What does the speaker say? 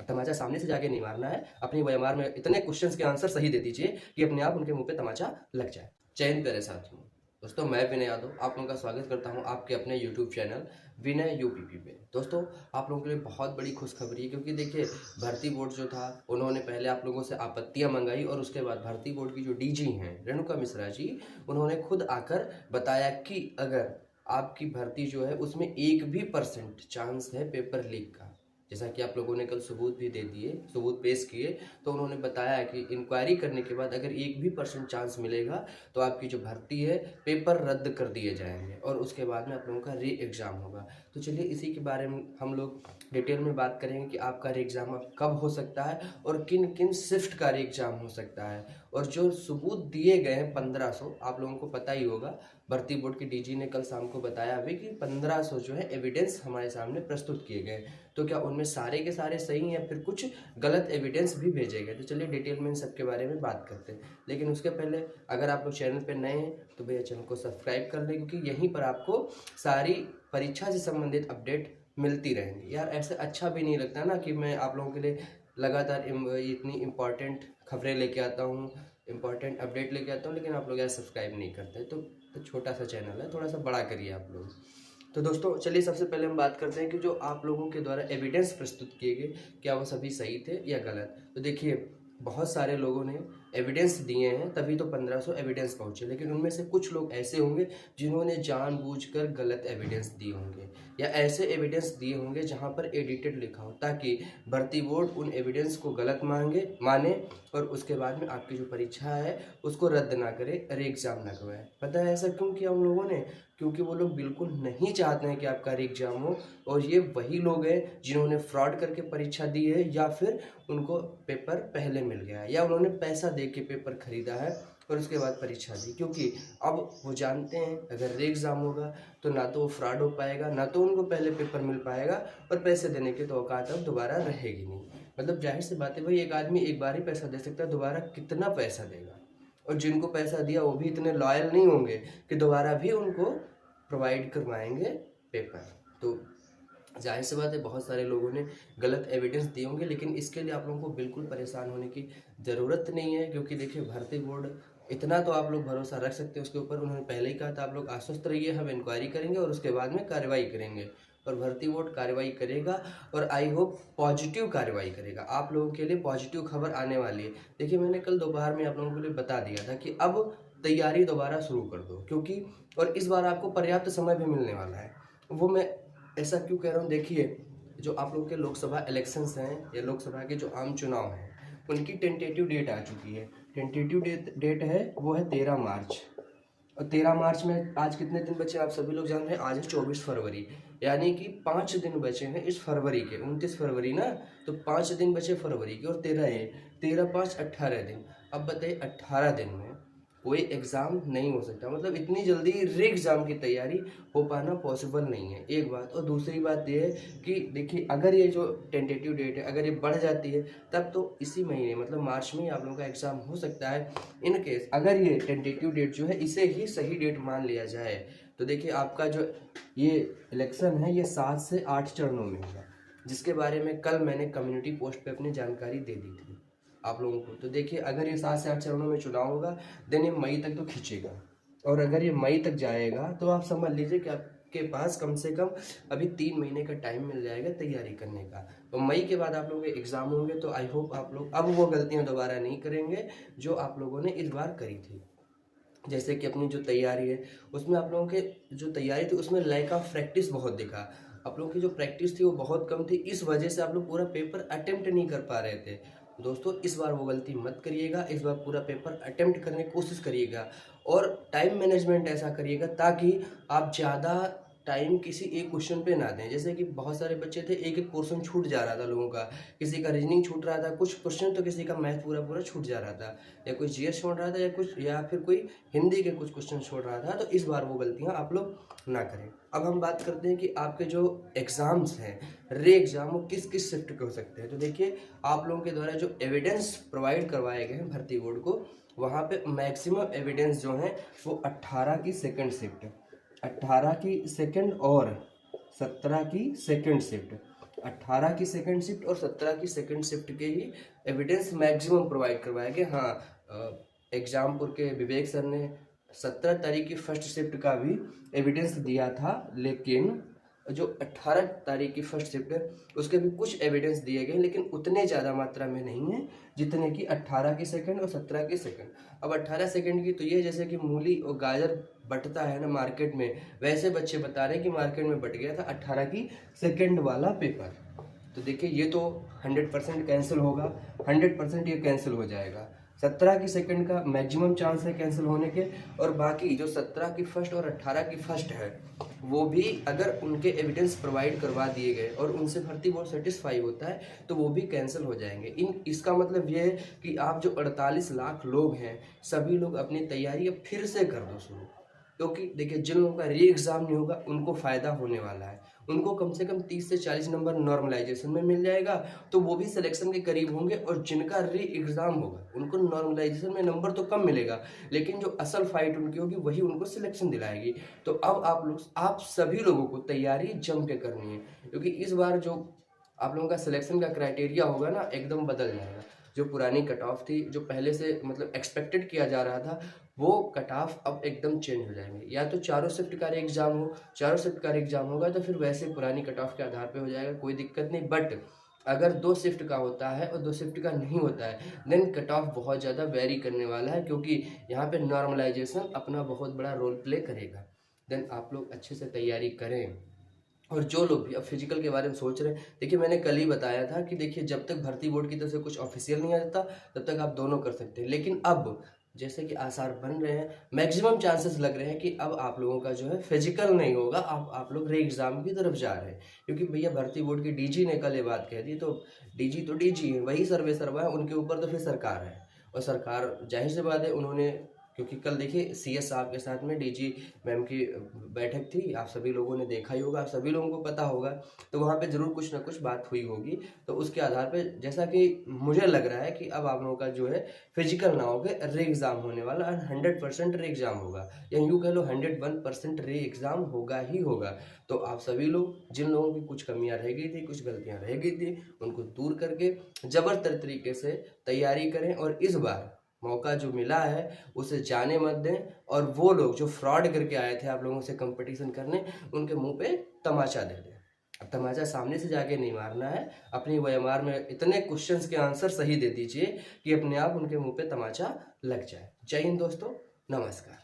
तमाचा सामने से जाके नहीं मारना है, अपनी OMR में इतने क्वेश्चंस के आंसर सही दे दीजिए कि अपने आप उनके मुंह पे तमाचा लग जाए। जय हिंद प्यारे साथियों। दोस्तों मैं विनय यादव आप लोगों का स्वागत करता हूं आपके अपने यूट्यूब चैनल विनय यूपीपी पे। दोस्तों आप लोगों के लिए बहुत बड़ी खुशखबरी है, क्योंकि देखिए भर्ती बोर्ड जो था उन्होंने पहले आप लोगों से आपत्तियां मंगाई और उसके बाद भर्ती बोर्ड की जो डीजी हैं रेणुका मिश्रा जी, उन्होंने खुद आकर बताया कि अगर आपकी भर्ती जो है उसमें 1% चांस है पेपर लीक का, जैसा कि आप लोगों ने कल सबूत भी दे दिए, सबूत पेश किए, तो उन्होंने बताया कि इंक्वायरी करने के बाद अगर 1% चांस मिलेगा तो आपकी जो भर्ती है पेपर रद्द कर दिए जाएंगे और उसके बाद में आप लोगों का री एग्ज़ाम होगा। तो चलिए इसी के बारे में हम लोग डिटेल में बात करेंगे कि आपका री एग्ज़ाम कब हो सकता है और किन किन शिफ्ट का री एग्ज़ाम हो सकता है। और जो सबूत दिए गए हैं 1500, आप लोगों को पता ही होगा, भर्ती बोर्ड की डीजी ने कल शाम को बताया अभी कि 1500 जो है एविडेंस हमारे सामने प्रस्तुत किए गए। तो क्या उनमें सारे के सारे सही हैं या फिर कुछ गलत एविडेंस भी भेजे गए? तो चलिए डिटेल में इन सब के बारे में बात करते हैं। लेकिन उसके पहले अगर आप लोग चैनल पर नए हैं तो भैया चैनल को सब्सक्राइब कर लें, क्योंकि यहीं पर आपको सारी परीक्षा से संबंधित अपडेट मिलती रहेंगी। यार ऐसे अच्छा भी नहीं लगता ना कि मैं आप लोगों के लिए लगातार इतनी इम्पॉर्टेंट खबरें लेके आता हूँ, इम्पॉर्टेंट अपडेट लेके आता हूँ, लेकिन आप लोग यार सब्सक्राइब नहीं करते। तो छोटा सा चैनल है, थोड़ा सा बड़ा करिए आप लोग। तो दोस्तों चलिए सबसे पहले हम बात करते हैं कि जो आप लोगों के द्वारा एविडेंस प्रस्तुत किए गए क्या वो सभी सही थे या गलत। तो देखिए बहुत सारे लोगों ने एविडेंस दिए हैं तभी तो 1500 एविडेंस पहुंचे, लेकिन उनमें से कुछ लोग ऐसे होंगे जिन्होंने जानबूझकर गलत एविडेंस दिए होंगे या ऐसे एविडेंस दिए होंगे जहां पर एडिटेड लिखा हो, ताकि भर्ती बोर्ड उन एविडेंस को गलत माने और उसके बाद में आपकी जो परीक्षा है उसको रद्द ना करे, री एग्जाम ना करवाए। पता है ऐसा क्यों किया उन लोगों ने? क्योंकि वो लोग बिल्कुल नहीं चाहते हैं कि आपका री एग्जाम हो, और ये वही लोग हैं जिन्होंने फ्रॉड करके परीक्षा दी है या फिर उनको पेपर पहले मिल गया है या उन्होंने पैसा दे के पेपर खरीदा है और उसके बाद परीक्षा दी। क्योंकि अब वो जानते हैं अगर री एग्ज़ाम होगा तो ना तो वो फ्रॉड हो पाएगा, ना तो उनको पहले पेपर मिल पाएगा, और पैसे देने की तो औकात अब दोबारा रहेगी नहीं। मतलब जाहिर सी बात है भाई, एक आदमी एक बार ही पैसा दे सकता है, दोबारा कितना पैसा देगा? और जिनको पैसा दिया वो भी इतने लॉयल नहीं होंगे कि दोबारा भी उनको प्रोवाइड करवाएंगे पेपर। तो जाहिर सी बात है बहुत सारे लोगों ने गलत एविडेंस दिए होंगे, लेकिन इसके लिए आप लोगों को बिल्कुल परेशान होने की ज़रूरत नहीं है, क्योंकि देखिए भर्ती बोर्ड इतना तो आप लोग भरोसा रख सकते हैं उसके ऊपर, उन्होंने पहले ही कहा था आप लोग आश्वस्त रहिए, हम इंक्वायरी करेंगे और उसके बाद में कार्रवाई करेंगे। और भर्ती बोर्ड कार्रवाई करेगा और आई होप पॉजिटिव कार्रवाई करेगा। आप लोगों के लिए पॉजिटिव खबर आने वाली है। देखिए मैंने कल दोपहर में आप लोगों के लिए बता दिया था कि अब तैयारी दोबारा शुरू कर दो, क्योंकि और इस बार आपको पर्याप्त समय भी मिलने वाला है। वो मैं ऐसा क्यों कह रहा हूँ, देखिए जो आप लोग के लोकसभा इलेक्शंस हैं या लोकसभा के जो आम चुनाव हैं उनकी टेंटेटिव डेट आ चुकी है। टेंटेटिव डेट है वो है 13 मार्च, और 13 मार्च में आज कितने दिन बचे आप सभी लोग जान रहे हैं? आज है 24 फरवरी, यानी कि 5 दिन बचे हैं इस फरवरी के। 29 फरवरी ना, तो 5 दिन बचे फरवरी के और 13 है, 13 5 18 दिन। अब बताइए 18 दिन में कोई एग्ज़ाम नहीं हो सकता, मतलब इतनी जल्दी री एग्ज़ाम की तैयारी हो पाना पॉसिबल नहीं है, एक बात। और दूसरी बात ये है कि देखिए अगर ये जो टेंटेटिव डेट है अगर ये बढ़ जाती है तब तो इसी महीने मतलब मार्च में ही आप लोगों का एग्ज़ाम हो सकता है। इन केस अगर ये टेंटेटिव डेट जो है इसे ही सही डेट मान लिया जाए तो देखिए आपका जो ये इलेक्शन है ये 7 से 8 चरणों में होगा, जिसके बारे में कल मैंने कम्युनिटी पोस्ट पे अपनी जानकारी दे दी थी आप लोगों को। तो देखिए अगर ये 7 से 8 चरणों में चुनाव होगा देन ये मई तक तो खींचेगा, और अगर ये मई तक जाएगा तो आप समझ लीजिए कि आपके पास कम से कम अभी 3 महीने का टाइम मिल जाएगा तैयारी करने का। तो मई के बाद आप लोगों के एग्ज़ाम होंगे, तो आई होप आप लोग अब वो गलतियां दोबारा नहीं करेंगे जो आप लोगों ने इस बार करी थी। जैसे कि अपनी जो तैयारी है उसमें आप लोगों के जो तैयारी थी उसमें लैक ऑफ प्रैक्टिस बहुत दिखा। आप लोगों की जो प्रैक्टिस थी वो बहुत कम थी, इस वजह से आप लोग पूरा पेपर अटेम्प्ट नहीं कर पा रहे थे। दोस्तों इस बार वो गलती मत करिएगा, इस बार पूरा पेपर अटेम्प्ट करने की कोशिश करिएगा और टाइम मैनेजमेंट ऐसा करिएगा ताकि आप ज़्यादा टाइम किसी एक क्वेश्चन पे ना दें। जैसे कि बहुत सारे बच्चे थे, एक एक पोर्शन छूट जा रहा था लोगों का, किसी का रीजनिंग छूट रहा था, कुछ क्वेश्चन तो किसी का मैथ पूरा पूरा छूट जा रहा था, या कोई जीएस छोड़ रहा था या कुछ, या फिर कोई हिंदी के कुछ क्वेश्चन छोड़ रहा था। तो इस बार वो गलतियां आप लोग ना करें। अब हम बात करते हैं कि आपके जो एग्ज़ाम्स हैं रे एग्ज़ाम वो किस किस शिफ्ट के हो सकते हैं। तो देखिए आप लोगों के द्वारा जो एविडेंस प्रोवाइड करवाए गए हैं भर्ती बोर्ड को, वहाँ पे मैक्सिमम एविडेंस जो है वो 18 की सेकंड शिफ्ट, 18 की सेकंड और 17 की सेकंड शिफ्ट, 18 की सेकंड शिफ्ट और 17 की सेकंड शिफ्ट के ही एविडेंस मैक्सिमम प्रोवाइड करवाया गया। हाँ, एग्जामपुर के विवेक सर ने 17 तारीख की फर्स्ट शिफ्ट का भी एविडेंस दिया था, लेकिन जो 18 तारीख की फर्स्ट शिफ्ट है उसके भी कुछ एविडेंस दिए गए, लेकिन उतने ज़्यादा मात्रा में नहीं है जितने कि 18 की सेकंड और 17 की सेकंड। अब 18 सेकंड की तो ये जैसे कि मूली और गाजर बटता है ना मार्केट में, वैसे बच्चे बता रहे हैं कि मार्केट में बट गया था 18 की सेकंड वाला पेपर। तो देखिए ये तो 100% कैंसिल होगा, 100% ये कैंसिल हो जाएगा। 17 की सेकंड का मैक्सिमम चांस है कैंसिल होने के, और बाकी जो 17 की फर्स्ट और 18 की फर्स्ट है वो भी अगर उनके एविडेंस प्रोवाइड करवा दिए गए और उनसे भर्ती बोर्ड सेटिस्फाई होता है तो वो भी कैंसिल हो जाएंगे। इसका मतलब ये है कि आप जो 48 लाख लोग हैं सभी लोग अपनी तैयारी अब फिर से कर दो शुरू, क्योंकि देखिए जिन लोगों का री एग्ज़ाम नहीं होगा उनको फ़ायदा होने वाला है, उनको कम से कम 30 से 40 नंबर नॉर्मलाइजेशन में मिल जाएगा तो वो भी सिलेक्शन के करीब होंगे, और जिनका री एग्ज़ाम होगा उनको नॉर्मलाइजेशन में नंबर तो कम मिलेगा लेकिन जो असल फाइट उनकी होगी वही उनको सिलेक्शन दिलाएगी। तो अब आप सभी लोगों को तैयारी जम के करनी है, क्योंकि इस बार जो आप लोगों का सिलेक्शन का क्राइटेरिया होगा ना एकदम बदल जाएगा। जो पुरानी कट ऑफ थी, जो पहले से मतलब एक्सपेक्टेड किया जा रहा था, वो कट ऑफ अब एकदम चेंज हो जाएंगे। या तो चारों शिफ्ट का एग्जाम हो, चारों शिफ्ट का एग्जाम होगा तो फिर वैसे पुरानी कट ऑफ के आधार पे हो जाएगा, कोई दिक्कत नहीं। बट अगर 2 शिफ्ट का होता है और 2 शिफ्ट का नहीं होता है देन कट ऑफ बहुत ज़्यादा वेरी करने वाला है, क्योंकि यहाँ पे नॉर्मलाइजेशन अपना बहुत बड़ा रोल प्ले करेगा। देन आप लोग अच्छे से तैयारी करें। और जो लोग भी अब फिजिकल के बारे में सोच रहे हैं, देखिए मैंने कल ही बताया था कि देखिए जब तक भर्ती बोर्ड की तरफ से कुछ ऑफिशियल नहीं आ जाता तब तक आप दोनों कर सकते हैं, लेकिन अब जैसे कि आसार बन रहे हैं, मैक्सिमम चांसेस लग रहे हैं कि अब आप लोगों का जो है फिजिकल नहीं होगा, आप लोग री एग्जाम की तरफ जा रहे हैं। क्योंकि भैया भर्ती बोर्ड की डीजी ने कल ये बात कह दी, तो डीजी तो डीजी है, वही सर्वे सर्वा है, उनके ऊपर तो फिर सरकार है, और सरकार जाहिर सी बात है उन्होंने, क्योंकि कल देखिए सीएस साहब के साथ में डीजी मैम की बैठक थी, आप सभी लोगों ने देखा ही होगा, आप सभी लोगों को पता होगा, तो वहाँ पे ज़रूर कुछ ना कुछ बात हुई होगी। तो उसके आधार पे जैसा कि मुझे लग रहा है कि अब आप लोगों का जो है फिजिकल ना होकर री एग्ज़ाम होने वाला, 100% री एग्ज़ाम होगा, या यूँ कह लो 101% री एग्ज़ाम होगा ही होगा। तो आप सभी लोग जिन लोगों की कुछ कमियां रह गई थी, कुछ गलतियां रह गई थी, उनको दूर करके ज़बरदस्त तरीके से तैयारी करें, और इस बार मौका जो मिला है उसे जाने मत दें। और वो लोग जो फ्रॉड करके आए थे आप लोगों से कंपटीशन करने, उनके मुंह पे तमाचा दे दें। अब तमाचा सामने से जाके नहीं मारना है, अपनी OMR में इतने क्वेश्चंस के आंसर सही दे दीजिए कि अपने आप उनके मुंह पे तमाचा लग जाए। जय हिंद दोस्तों, नमस्कार।